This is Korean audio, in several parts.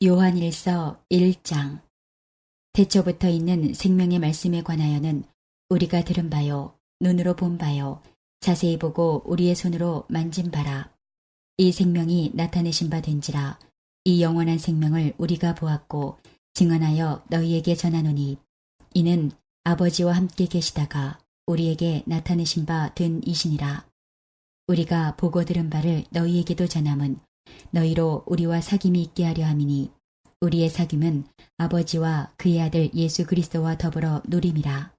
요한일서 1장. 태초부터 있는 생명의 말씀에 관하여는 우리가 들은 바요, 눈으로 본 바요, 자세히 보고 우리의 손으로 만진 바라. 이 생명이 나타내신 바 된지라. 이 영원한 생명을 우리가 보았고 증언하여 너희에게 전하노니, 이는 아버지와 함께 계시다가 우리에게 나타내신 바 된 이시니라. 우리가 보고 들은 바를 너희에게도 전함은 너희로 우리와 사귐이 있게 하려 함이니, 우리의 사귐은 아버지와 그의 아들 예수 그리스도와 더불어 누림이라.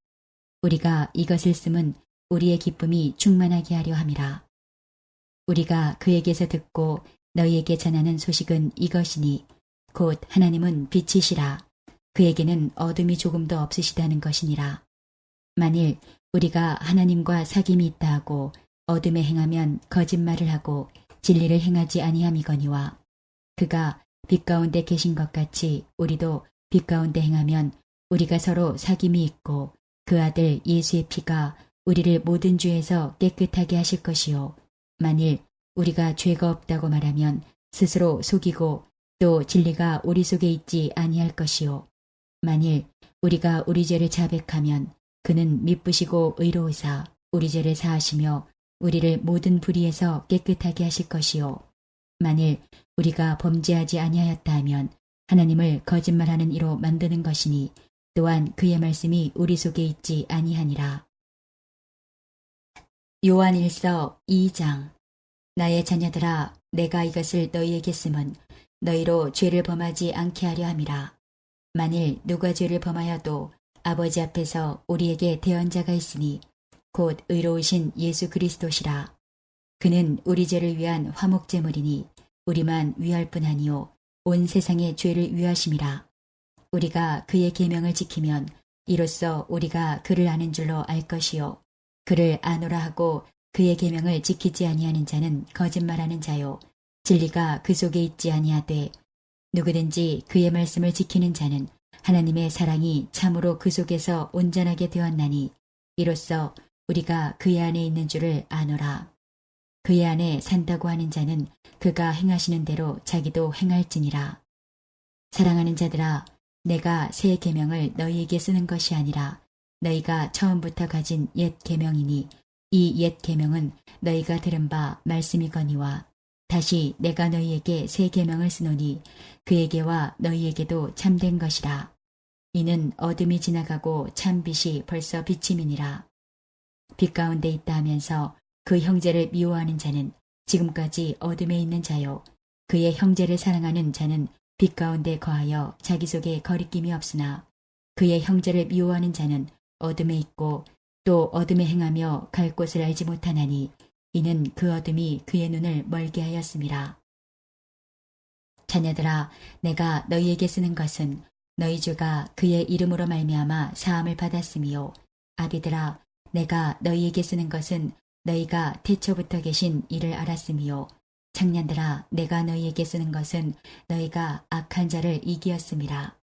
우리가 이것을 쓰면 우리의 기쁨이 충만하게 하려 함이라. 우리가 그에게서 듣고 너희에게 전하는 소식은 이것이니, 곧 하나님은 빛이시라. 그에게는 어둠이 조금도 없으시다는 것이니라. 만일 우리가 하나님과 사귐이 있다 하고 어둠에 행하면 거짓말을 하고 진리를 행하지 아니함이거니와, 그가 빛 가운데 계신 것 같이 우리도 빛 가운데 행하면 우리가 서로 사귐이 있고 그 아들 예수의 피가 우리를 모든 죄에서 깨끗하게 하실 것이요, 만일 우리가 죄가 없다고 말하면 스스로 속이고 또 진리가 우리 속에 있지 아니할 것이요, 만일 우리가 우리 죄를 자백하면 그는 미쁘시고 의로우사 우리 죄를 사하시며 우리를 모든 불의에서 깨끗하게 하실 것이요, 만일 우리가 범죄하지 아니하였다 하면 하나님을 거짓말하는 이로 만드는 것이니, 또한 그의 말씀이 우리 속에 있지 아니하니라. 요한일서 2장. 나의 자녀들아, 내가 이것을 너희에게 쓰면 너희로 죄를 범하지 않게 하려 함이라. 만일 누가 죄를 범하여도 아버지 앞에서 우리에게 대언자가 있으니, 곧 의로우신 예수 그리스도시라. 그는 우리 죄를 위한 화목제물이니 우리만 위할 뿐 아니요 온 세상의 죄를 위하심이라. 우리가 그의 계명을 지키면 이로써 우리가 그를 아는 줄로 알 것이요, 그를 아노라 하고 그의 계명을 지키지 아니하는 자는 거짓말하는 자요, 진리가 그 속에 있지 아니하되, 누구든지 그의 말씀을 지키는 자는 하나님의 사랑이 참으로 그 속에서 온전하게 되었나니, 이로써 우리가 그의 안에 있는 줄을 아노라. 그의 안에 산다고 하는 자는 그가 행하시는 대로 자기도 행할지니라. 사랑하는 자들아, 내가 새 계명을 너희에게 쓰는 것이 아니라 너희가 처음부터 가진 옛 계명이니, 이 옛 계명은 너희가 들은 바 말씀이거니와, 다시 내가 너희에게 새 계명을 쓰노니 그에게와 너희에게도 참된 것이라. 이는 어둠이 지나가고 참 빛이 벌써 비침이니라. 빛 가운데 있다 하면서 그 형제를 미워하는 자는 지금까지 어둠에 있는 자요, 그의 형제를 사랑하는 자는 빛 가운데 거하여 자기 속에 거리낌이 없으나, 그의 형제를 미워하는 자는 어둠에 있고 또 어둠에 행하며 갈 곳을 알지 못하나니, 이는 그 어둠이 그의 눈을 멀게 하였음이라. 자녀들아, 내가 너희에게 쓰는 것은 너희 죄가 그의 이름으로 말미암아 사함을 받았음이요, 아비들아, 내가 너희에게 쓰는 것은 너희가 태초부터 계신 이를 알았음이요, 청년들아, 내가 너희에게 쓰는 것은 너희가 악한 자를 이기었음이라.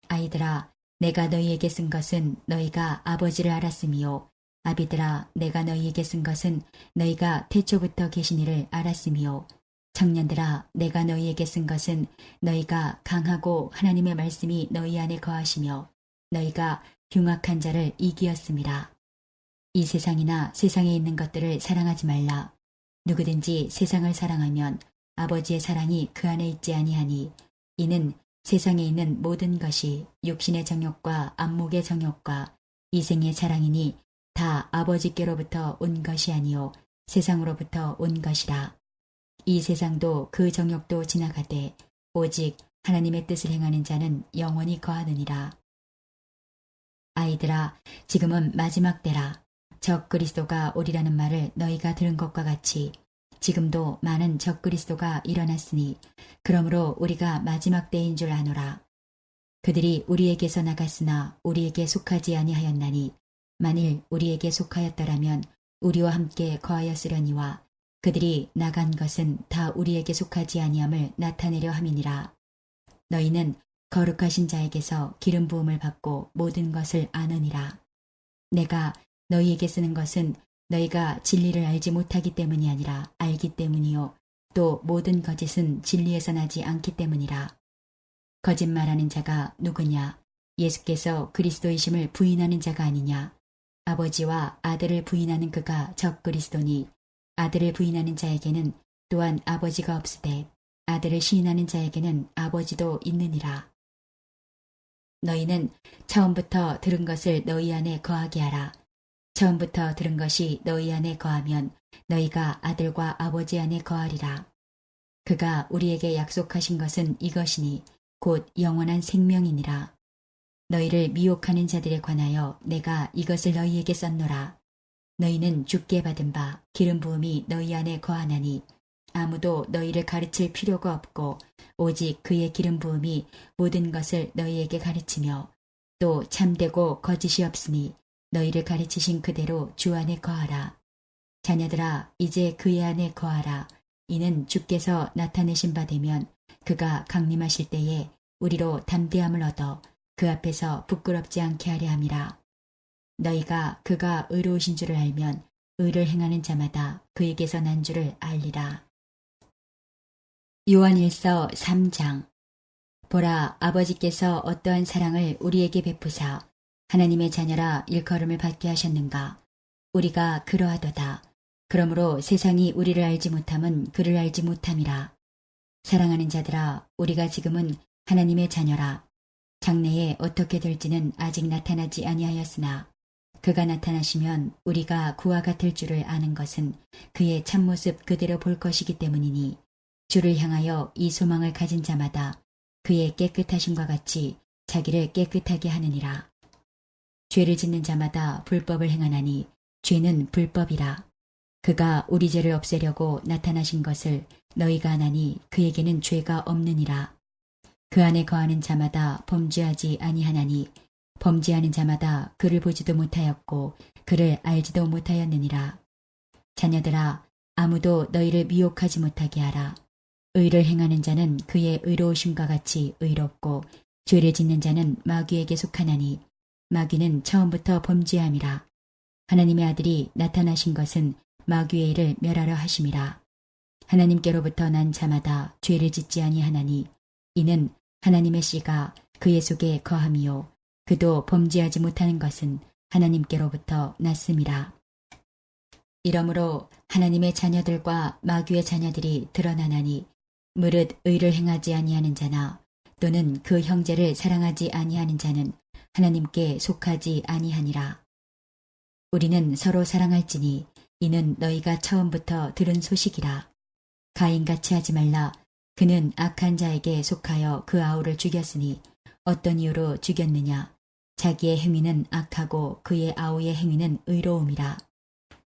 아이들아, 내가 너희에게 쓴 것은 너희가 아버지를 알았음이요, 아비들아, 내가 너희에게 쓴 것은 너희가 태초부터 계신 이를 알았음이요, 청년들아, 내가 너희에게 쓴 것은 너희가 강하고 하나님의 말씀이 너희 안에 거하시며 너희가 흉악한 자를 이기었음이라. 이 세상이나 세상에 있는 것들을 사랑하지 말라. 누구든지 세상을 사랑하면 아버지의 사랑이 그 안에 있지 아니하니, 이는 세상에 있는 모든 것이 육신의 정욕과 안목의 정욕과 이생의 자랑이니 다 아버지께로부터 온 것이 아니요 세상으로부터 온 것이라. 이 세상도 그 정욕도 지나가되 오직 하나님의 뜻을 행하는 자는 영원히 거하느니라. 아이들아, 지금은 마지막 때라. 적그리스도가 오리라는 말을 너희가 들은 것과 같이 지금도 많은 적그리스도가 일어났으니, 그러므로 우리가 마지막 때인 줄 아노라. 그들이 우리에게서 나갔으나 우리에게 속하지 아니하였나니, 만일 우리에게 속하였더라면 우리와 함께 거하였으려니와, 그들이 나간 것은 다 우리에게 속하지 아니함을 나타내려 함이니라. 너희는 거룩하신 자에게서 기름 부음을 받고 모든 것을 아느니라. 내가 너희에게 쓰는 것은 너희가 진리를 알지 못하기 때문이 아니라 알기 때문이요, 또 모든 거짓은 진리에서 나지 않기 때문이라. 거짓말하는 자가 누구냐? 예수께서 그리스도이심을 부인하는 자가 아니냐? 아버지와 아들을 부인하는 그가 적그리스도니 아들을 부인하는 자에게는 또한 아버지가 없으되 아들을 시인하는 자에게는 아버지도 있느니라. 너희는 처음부터 들은 것을 너희 안에 거하게 하라. 처음부터 들은 것이 너희 안에 거하면 너희가 아들과 아버지 안에 거하리라. 그가 우리에게 약속하신 것은 이것이니 곧 영원한 생명이니라. 너희를 미혹하는 자들에 관하여 내가 이것을 너희에게 썼노라. 너희는 주께 받은 바 기름 부음이 너희 안에 거하나니 아무도 너희를 가르칠 필요가 없고 오직 그의 기름 부음이 모든 것을 너희에게 가르치며 또 참되고 거짓이 없으니 너희를 가르치신 그대로 주 안에 거하라. 자녀들아 이제 그의 안에 거하라. 이는 주께서 나타내신 바 되면 그가 강림하실 때에 우리로 담대함을 얻어 그 앞에서 부끄럽지 않게 하려 함이라. 너희가 그가 의로우신 줄을 알면 의를 행하는 자마다 그에게서 난 줄을 알리라. 요한일서 3장. 보라, 아버지께서 어떠한 사랑을 우리에게 베푸사 하나님의 자녀라 일컬음을 받게 하셨는가. 우리가 그러하도다. 그러므로 세상이 우리를 알지 못함은 그를 알지 못함이라. 사랑하는 자들아, 우리가 지금은 하나님의 자녀라. 장래에 어떻게 될지는 아직 나타나지 아니하였으나 그가 나타나시면 우리가 그와 같을 줄을 아는 것은 그의 참모습 그대로 볼 것이기 때문이니 주를 향하여 이 소망을 가진 자마다 그의 깨끗하심과 같이 자기를 깨끗하게 하느니라. 죄를 짓는 자마다 불법을 행하나니 죄는 불법이라. 그가 우리 죄를 없애려고 나타나신 것을 너희가 아나니 그에게는 죄가 없느니라. 그 안에 거하는 자마다 범죄하지 아니하나니 범죄하는 자마다 그를 보지도 못하였고 그를 알지도 못하였느니라. 자녀들아, 아무도 너희를 미혹하지 못하게 하라. 의를 행하는 자는 그의 의로우심과 같이 의롭고 죄를 짓는 자는 마귀에게 속하나니 마귀는 처음부터 범죄함이라. 하나님의 아들이 나타나신 것은 마귀의 일을 멸하려 하심이라. 하나님께로부터 난 자마다 죄를 짓지 아니하나니 이는 하나님의 씨가 그의 속에 거함이요 그도 범죄하지 못하는 것은 하나님께로부터 났음이라. 이러므로 하나님의 자녀들과 마귀의 자녀들이 드러나나니 무릇 의를 행하지 아니하는 자나 또는 그 형제를 사랑하지 아니하는 자는 하나님께 속하지 아니하니라. 우리는 서로 사랑할지니 이는 너희가 처음부터 들은 소식이라. 가인같이 하지 말라. 그는 악한 자에게 속하여 그 아우를 죽였으니 어떤 이유로 죽였느냐. 자기의 행위는 악하고 그의 아우의 행위는 의로움이라.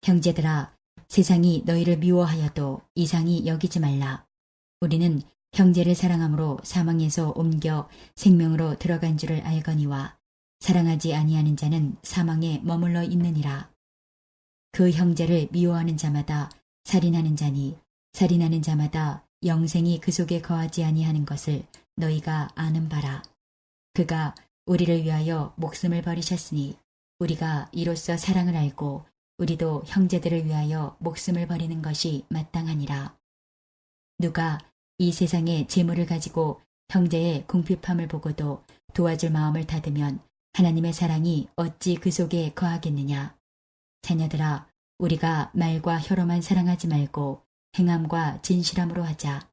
형제들아, 세상이 너희를 미워하여도 이상히 여기지 말라. 우리는 형제를 사랑함으로 사망에서 옮겨 생명으로 들어간 줄을 알거니와 사랑하지 아니하는 자는 사망에 머물러 있느니라. 그 형제를 미워하는 자마다 살인하는 자니 살인하는 자마다 영생이 그 속에 거하지 아니하는 것을 너희가 아는 바라. 그가 우리를 위하여 목숨을 버리셨으니 우리가 이로써 사랑을 알고 우리도 형제들을 위하여 목숨을 버리는 것이 마땅하니라. 누가 이 세상의 재물을 가지고 형제의 궁핍함을 보고도 도와줄 마음을 닫으면 하나님의 사랑이 어찌 그 속에 거하겠느냐. 자녀들아, 우리가 말과 혀로만 사랑하지 말고 행함과 진실함으로 하자.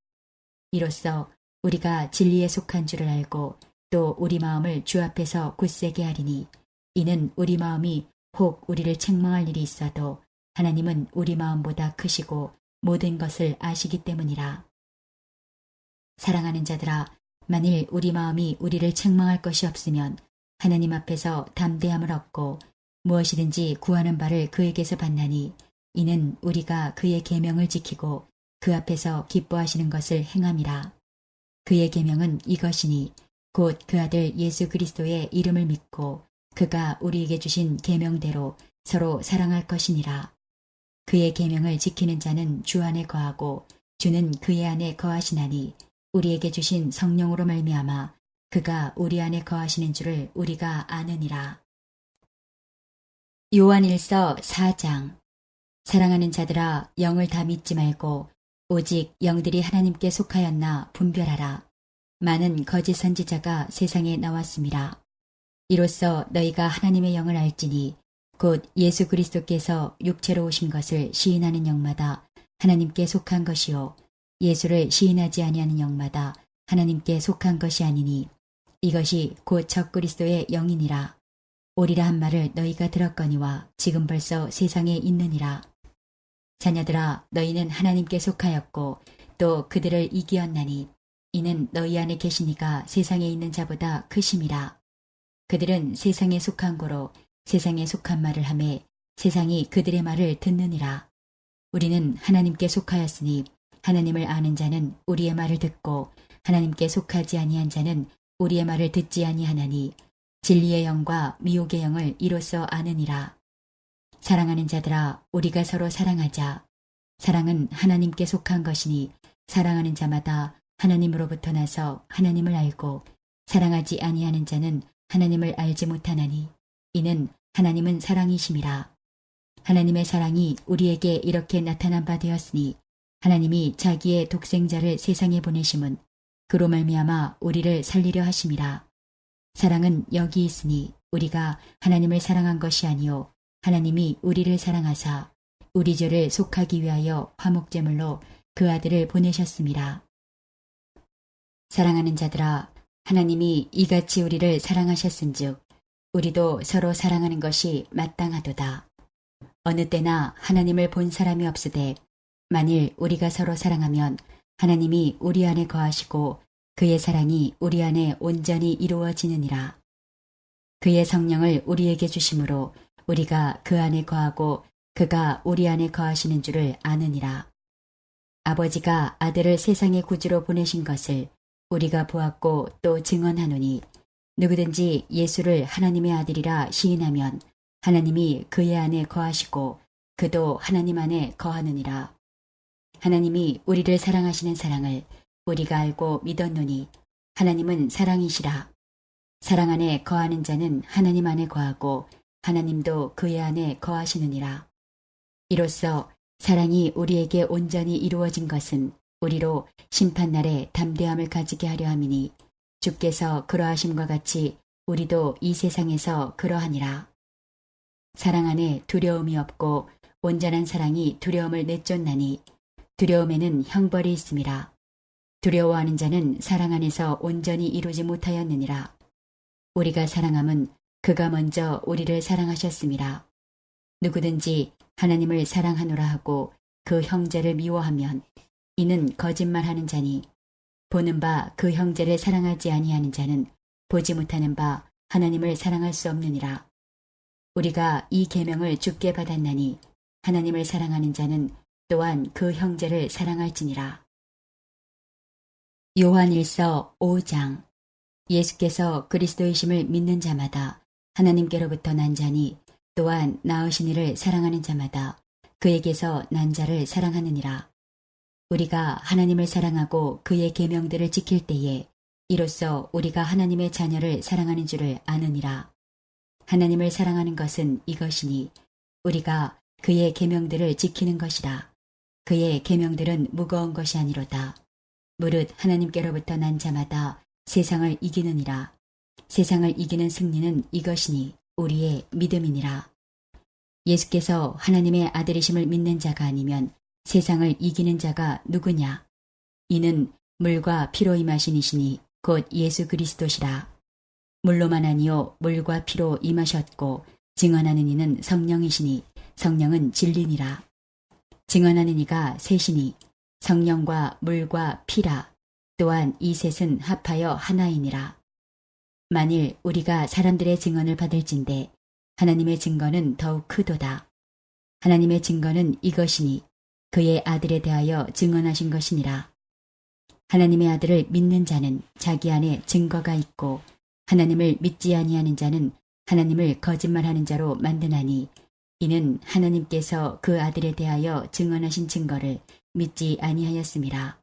이로써 우리가 진리에 속한 줄을 알고 또 우리 마음을 주 앞에서 굳세게 하리니 이는 우리 마음이 혹 우리를 책망할 일이 있어도 하나님은 우리 마음보다 크시고 모든 것을 아시기 때문이라. 사랑하는 자들아, 만일 우리 마음이 우리를 책망할 것이 없으면 하나님 앞에서 담대함을 얻고 무엇이든지 구하는 바를 그에게서 받나니 이는 우리가 그의 계명을 지키고 그 앞에서 기뻐하시는 것을 행함이라. 그의 계명은 이것이니 곧 그 아들 예수 그리스도의 이름을 믿고 그가 우리에게 주신 계명대로 서로 사랑할 것이니라. 그의 계명을 지키는 자는 주 안에 거하고 주는 그의 안에 거하시나니 우리에게 주신 성령으로 말미암아 그가 우리 안에 거하시는 줄을 우리가 아느니라. 요한일서 4장. 사랑하는 자들아, 영을 다 믿지 말고 오직 영들이 하나님께 속하였나 분별하라. 많은 거짓 선지자가 세상에 나왔습니다. 이로써 너희가 하나님의 영을 알지니 곧 예수 그리스도께서 육체로 오신 것을 시인하는 영마다 하나님께 속한 것이요 예수를 시인하지 아니하는 영마다 하나님께 속한 것이 아니니 이것이 곧 적그리스도의 영이니라. 오리라 한 말을 너희가 들었거니와 지금 벌써 세상에 있느니라. 자녀들아 너희는 하나님께 속하였고 또 그들을 이기었나니 이는 너희 안에 계시니가 세상에 있는 자보다 크심이라. 그들은 세상에 속한 고로 세상에 속한 말을 하매 세상이 그들의 말을 듣느니라. 우리는 하나님께 속하였으니 하나님을 아는 자는 우리의 말을 듣고 하나님께 속하지 아니한 자는 우리의 말을 듣지 아니하나니 진리의 영과 미혹의 영을 이로써 아느니라. 사랑하는 자들아 우리가 서로 사랑하자. 사랑은 하나님께 속한 것이니 사랑하는 자마다 하나님으로부터 나서 하나님을 알고 사랑하지 아니하는 자는 하나님을 알지 못하나니 이는 하나님은 사랑이심이라. 하나님의 사랑이 우리에게 이렇게 나타난 바 되었으니 하나님이 자기의 독생자를 세상에 보내심은 그로 말미암아 우리를 살리려 하심이라. 사랑은 여기 있으니 우리가 하나님을 사랑한 것이 아니요 하나님이 우리를 사랑하사 우리 죄를 속하기 위하여 화목제물로 그 아들을 보내셨습니다. 사랑하는 자들아 하나님이 이같이 우리를 사랑하셨은즉 우리도 서로 사랑하는 것이 마땅하도다. 어느 때나 하나님을 본 사람이 없으되 만일 우리가 서로 사랑하면 하나님이 우리 안에 거하시고 그의 사랑이 우리 안에 온전히 이루어지느니라. 그의 성령을 우리에게 주심으로 우리가 그 안에 거하고 그가 우리 안에 거하시는 줄을 아느니라. 아버지가 아들을 세상의 구주로 보내신 것을 우리가 보았고 또 증언하노니 누구든지 예수를 하나님의 아들이라 시인하면 하나님이 그의 안에 거하시고 그도 하나님 안에 거하느니라. 하나님이 우리를 사랑하시는 사랑을 우리가 알고 믿었노니 하나님은 사랑이시라. 사랑 안에 거하는 자는 하나님 안에 거하고 하나님도 그의 안에 거하시느니라. 이로써 사랑이 우리에게 온전히 이루어진 것은 우리로 심판날에 담대함을 가지게 하려 함이니 주께서 그러하심과 같이 우리도 이 세상에서 그러하니라. 사랑 안에 두려움이 없고 온전한 사랑이 두려움을 내쫓나니 두려움에는 형벌이 있음이라. 두려워하는 자는 사랑 안에서 온전히 이루지 못하였느니라. 우리가 사랑함은 그가 먼저 우리를 사랑하셨음이라. 누구든지 하나님을 사랑하노라 하고 그 형제를 미워하면 이는 거짓말하는 자니 보는 바 그 형제를 사랑하지 아니하는 자는 보지 못하는 바 하나님을 사랑할 수 없느니라. 우리가 이 계명을 주께 받았나니 하나님을 사랑하는 자는 또한 그 형제를 사랑할지니라. 요한일서 5장. 예수께서 그리스도이심을 믿는 자마다 하나님께로부터 난 자니 또한 낳으신 이를 사랑하는 자마다 그에게서 난 자를 사랑하느니라. 우리가 하나님을 사랑하고 그의 계명들을 지킬 때에 이로써 우리가 하나님의 자녀를 사랑하는 줄을 아느니라. 하나님을 사랑하는 것은 이것이니 우리가 그의 계명들을 지키는 것이라. 그의 계명들은 무거운 것이 아니로다. 무릇 하나님께로부터 난 자마다 세상을 이기느니라. 세상을 이기는 승리는 이것이니 우리의 믿음이니라. 예수께서 하나님의 아들이심을 믿는 자가 아니면 세상을 이기는 자가 누구냐? 이는 물과 피로 임하신 이시니 곧 예수 그리스도시라. 물로만 아니요 물과 피로 임하셨고 증언하는 이는 성령이시니 성령은 진리니라. 증언하는 이가 셋이니 성령과 물과 피라. 또한 이 셋은 합하여 하나이니라. 만일 우리가 사람들의 증언을 받을진대 하나님의 증거는 더욱 크도다. 하나님의 증거는 이것이니 그의 아들에 대하여 증언하신 것이니라. 하나님의 아들을 믿는 자는 자기 안에 증거가 있고 하나님을 믿지 아니하는 자는 하나님을 거짓말하는 자로 만드나니 이는 하나님께서 그 아들에 대하여 증언하신 증거를 믿지 아니하였음이라.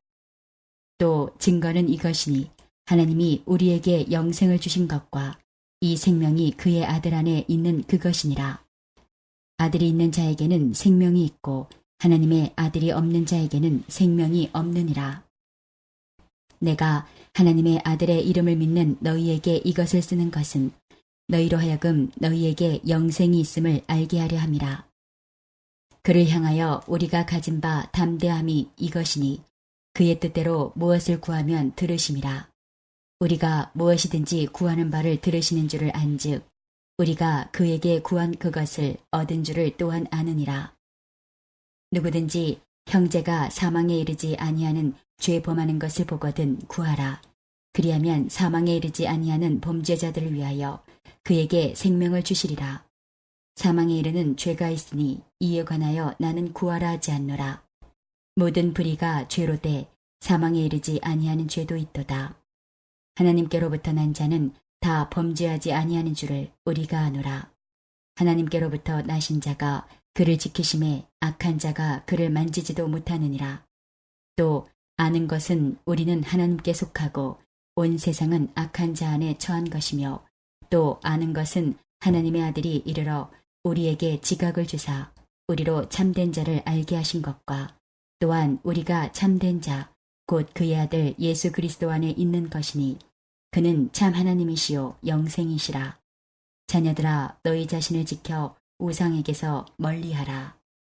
또 증거는 이것이니 하나님이 우리에게 영생을 주신 것과 이 생명이 그의 아들 안에 있는 그것이니라. 아들이 있는 자에게는 생명이 있고 하나님의 아들이 없는 자에게는 생명이 없느니라. 내가 하나님의 아들의 이름을 믿는 너희에게 이것을 쓰는 것은 너희로 하여금 너희에게 영생이 있음을 알게 하려 함이라. 그를 향하여 우리가 가진 바 담대함이 이것이니 그의 뜻대로 무엇을 구하면 들으심이라. 우리가 무엇이든지 구하는 바를 들으시는 줄을 안즉 우리가 그에게 구한 그것을 얻은 줄을 또한 아느니라. 누구든지 형제가 사망에 이르지 아니하는 죄 범하는 것을 보거든 구하라. 그리하면 사망에 이르지 아니하는 범죄자들을 위하여 그에게 생명을 주시리라. 사망에 이르는 죄가 있으니 이에 관하여 나는 구하라 하지 않노라. 모든 불의가 죄로 돼 사망에 이르지 아니하는 죄도 있도다. 하나님께로부터 난 자는 다 범죄하지 아니하는 줄을 우리가 아노라. 하나님께로부터 나신 자가 그를 지키심에 악한 자가 그를 만지지도 못하느니라. 또 아는 것은 우리는 하나님께 속하고 온 세상은 악한 자 안에 처한 것이며 또 아는 것은 하나님의 아들이 이르러 우리에게 지각을 주사 우리로 참된 자를 알게 하신 것과 또한 우리가 참된 자 곧 그의 아들 예수 그리스도 안에 있는 것이니 그는 참 하나님이시요 영생이시라. 자녀들아 너희 자신을 지켜 우상에게서 멀리하라.